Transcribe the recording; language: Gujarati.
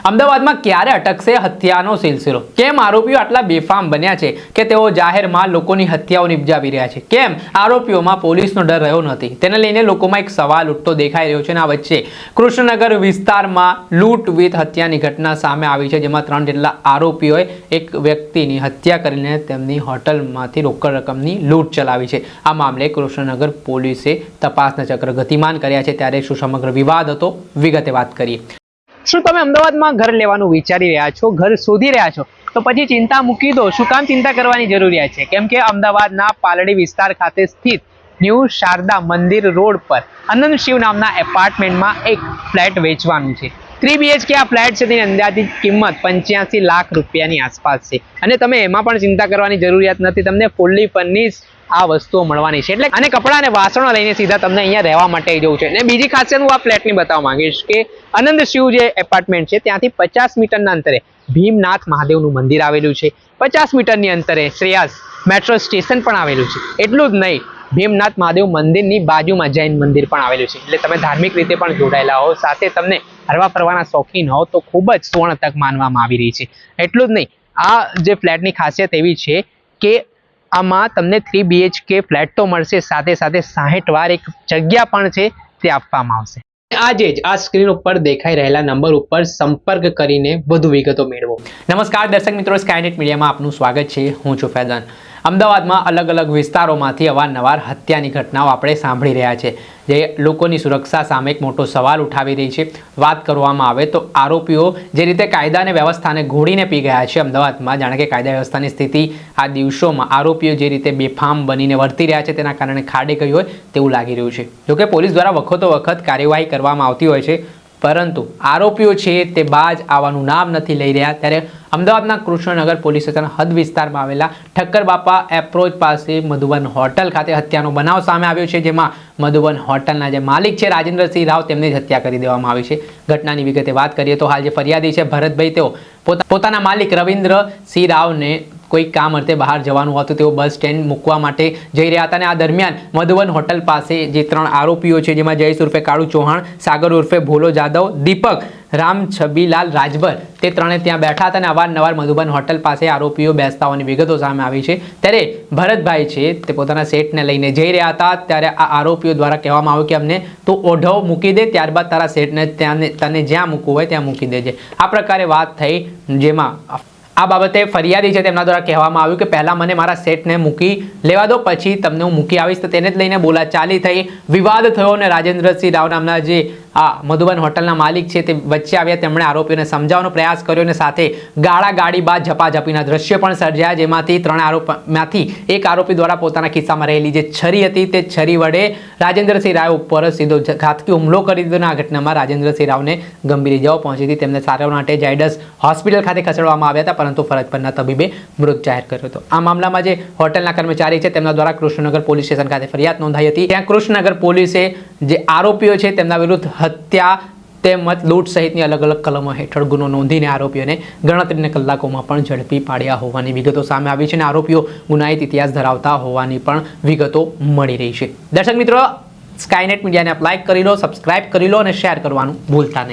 અમદાવાદમાં ક્યારે અટકશે હત્યાનો સિલસિલો? કેમ આરોપીઓ આટલા બેફામ બન્યા છે કે તેઓ જાહેરમાં લોકોની હત્યાઓ નિપજાવી રહ્યા છે? કેમ આરોપીઓમાં પોલીસનો ડર રહ્યો નથી? તેને લઈને લોકોમાં એક સવાલ ઉઠતો દેખાઈ રહ્યો છે અને આ વચ્ચે કૃષ્ણનગર વિસ્તારમાં લૂંટ વિથ હત્યાની ઘટના સામે આવી છે, જેમાં 3 જેટલા આરોપીઓએ એક વ્યક્તિની હત્યા કરીને તેમની હોટલમાંથી રોકડ રકમની લૂંટ ચલાવી છે. આ મામલે કૃષ્ણનગર પોલીસે તપાસના ચક્ર ગતિમાન કર્યા છે. ત્યારે શું સમગ્ર વિવાદ હતો, વિગતે વાત કરીએ. શું તમે અમદાવાદમાં ઘર લેવાનું વિચારી રહ્યા છો, ઘર શોધી રહ્યા છો? તો પછી ચિંતા મૂકી દો. શું કામ ચિંતા કરવાની જરૂરિયાત છે? કેમ કે અમદાવાદના પાલડી વિસ્તાર ખાતે સ્થિત ન્યૂ શારદા મંદિર રોડ પર અનંત શિવ નામના એપાર્ટમેન્ટમાં એક ફ્લેટ વેચવાનું છે. 3 BHK આ ફ્લેટ છે, તેની અંદાજિત કિંમત 85 લાખ રૂપિયાની આસપાસ છે. અને તમે એમાં પણ ચિંતા કરવાની જરૂરિયાત નથી, તમને ફૂલ્લી ફર્નિશ આ વસ્તુઓ મળવાની છે. એટલે અને કપડાં અને વાસણો લઈને સીધા તમને અહીંયા રહેવા માટે જવું છે. અને બીજી ખાસિયત હું આ ફ્લેટની બતાવવા માંગીશ કે આનંદ શિવ જે એપાર્ટમેન્ટ છે ત્યાંથી 50 મીટરના અંતરે ભીમનાથ મહાદેવનું મંદિર આવેલું છે. 50 મીટરની અંતરે શ્રેયાસ મેટ્રો સ્ટેશન પણ આવેલું છે. એટલું જ નહીં, ભીમનાથ મહાદેવ મંદિરની બાજુમાં જૈન મંદિર પણ આવેલું છે. એટલે તમે ધાર્મિક રીતે પણ જોડાયેલા હો, સાથે તમને હરવા ફરવાના શોખીન હો તો ખૂબ જ સુવર્ણ તક માનવામાં આવી રહી છે. એટલું જ નહીં, આ જે ફ્લેટની ખાસિયત એવી છે કે આમાં તમને 3 BHK ફ્લેટ તો મળશે, સાથે સાથે 60 વાર એક જગ્યા પણ છે તે આપવામાં આવશે. આજે જ આ સ્ક્રીન ઉપર દેખાઈ રહેલા નંબર ઉપર સંપર્ક કરીને વધુ વિગતો મેળવો. નમસ્કાર દર્શક મિત્રો, સ્કાયનેટ મીડિયામાં આપનું સ્વાગત છે. હું છું ફૈઝાન. અમદાવાદમાં અલગ અલગ વિસ્તારોમાંથી અવારનવાર હત્યાની ઘટનાઓ આપણે સાંભળી રહ્યા છે, જે લોકોની સુરક્ષા સામે એક મોટો સવાલ ઉઠાવી રહી છે. વાત કરવામાં આવે તો આરોપીઓ જે રીતે કાયદા અને વ્યવસ્થાને ઘોડીને પી ગયા છે અમદાવાદમાં, જાણે કે કાયદા વ્યવસ્થાની સ્થિતિ આ દિવસોમાં આરોપીઓ જે રીતે બેફામ બનીને વર્તી રહ્યા છે તેના કારણે ખાડે ગઈ હોય તેવું લાગી રહ્યું છે. જોકે પોલીસ દ્વારા વખતો વખત કાર્યવાહી કરવામાં આવતી હોય છે, પરંતુ આરોપીઓ છે તે બાજ આવવાનું નામ નથી લઈ રહ્યા. ત્યારે અમદાવાદના કૃષ્ણનગર પોલીસ સ્ટેશન હદ વિસ્તારમાં આવેલા ઠક્કર બાપા એપ્રોચ પાસે મધુબન હોટલ ખાતે હત્યાનો બનાવ સામે આવ્યો છે, જેમાં મધુબન હોટલના જે માલિક છે રાજેન્દ્રસિંહ રાવ, તેમની જ હત્યા કરી દેવામાં આવી છે. ઘટનાની વિગતે વાત કરીએ તો હાલ જે ફરિયાદી છે ભરતભાઈ, તેઓ પોતાના માલિક રવિન્દ્રસિંહ રાવને કોઈ કામ અર્થે બહાર જવાનું હતું, તેઓ બસ સ્ટેન્ડ મૂકવા માટે જઈ રહ્યા હતા. અને આ દરમિયાન મધુબન હોટલ પાસે જે 3 આરોપીઓ છે, જેમાં જયેશ ઉર્ફે કાળુ ચૌહાણ, સાગર ઉર્ફે ભોલો જાદવ, દીપક રામ છબીલાલ રાજભર, તે 3 ત્યાં બેઠા હતા અને અવારનવાર મધુબન હોટલ પાસે આરોપીઓ બેસતા હોવાની વિગતો સામે આવી છે. ત્યારે ભરતભાઈ છે તે પોતાના સેટને લઈને જઈ રહ્યા હતા. ત્યારે આ આરોપીઓ દ્વારા કહેવામાં આવ્યું કે અમને તું ઓઢવ મૂકી દે, ત્યારબાદ તારા સેટને તને જ્યાં મૂકવું હોય ત્યાં મૂકી દેજે. આ પ્રકારે વાત થઈ, જેમાં આ બાબતે ફરિયાદી છે તેમના દ્વારા કહેવામાં આવ્યું કે પહેલાં મને મારા સેટને મૂકી લેવા દો, પછી તમને હું મૂકી આવીશ. તો તેને જ લઈને બોલાચાલી થઈ, વિવાદ થયો અને રાજેન્દ્રસિંહ રાવ નામના જે આ મધુબન હોટલના માલિક છે તે વચ્ચે આવ્યા. તેમણે આરોપીઓને સમજાવવાનો પ્રયાસ કર્યો અને સાથે ગાળાગાળી બાદ ઝપાઝપીના દ્રશ્યો પણ સર્જાયા, જેમાંથી 3 આરોપીમાંથી એક આરોપી દ્વારા પોતાના ખિસ્સામાં રહેલી જે છરી હતી તે છરી વડે રાજેન્દ્રસિંહ રાવ ઉપર સીધો ઘાતકી હુમલો કરી દીધો. આ ઘટનામાં રાજેન્દ્રસિંહ રાવને ગંભીર ઇજાઓ પહોંચી હતી. તેમને સારવાર માટે ઝાયડસ હોસ્પિટલ ખાતે ખસેડવામાં આવ્યા હતા, પરંતુ ફરજ પરના તબીબે મૃત જાહેર કર્યો હતો. આ મામલામાં જે હોટલના કર્મચારી છે તેમના દ્વારા કૃષ્ણનગર પોલીસ સ્ટેશન ખાતે ફરિયાદ નોંધાઈ હતી. ત્યાં કૃષ્ણનગર પોલીસે જે આરોપીઓ છે તેમના વિરુદ્ધ હત્યા તેમજ લૂંટ સહિતની અલગ અલગ કલમો હેઠળ ગુનો નોંધીને આરોપીઓને ગણતરીના કલાકોમાં પણ ઝડપી પાડ્યા હોવાની વિગતો સામે આવી છે અને આરોપીઓ ગુનાહિત ઇતિહાસ ધરાવતા હોવાની પણ વિગતો મળી રહી છે. દર્શક મિત્રો, સ્કાયનેટ મીડિયાને આપ લાઇક કરી લો, સબસ્ક્રાઇબ કરી લો અને શેર કરવાનું ભૂલતા નહીં.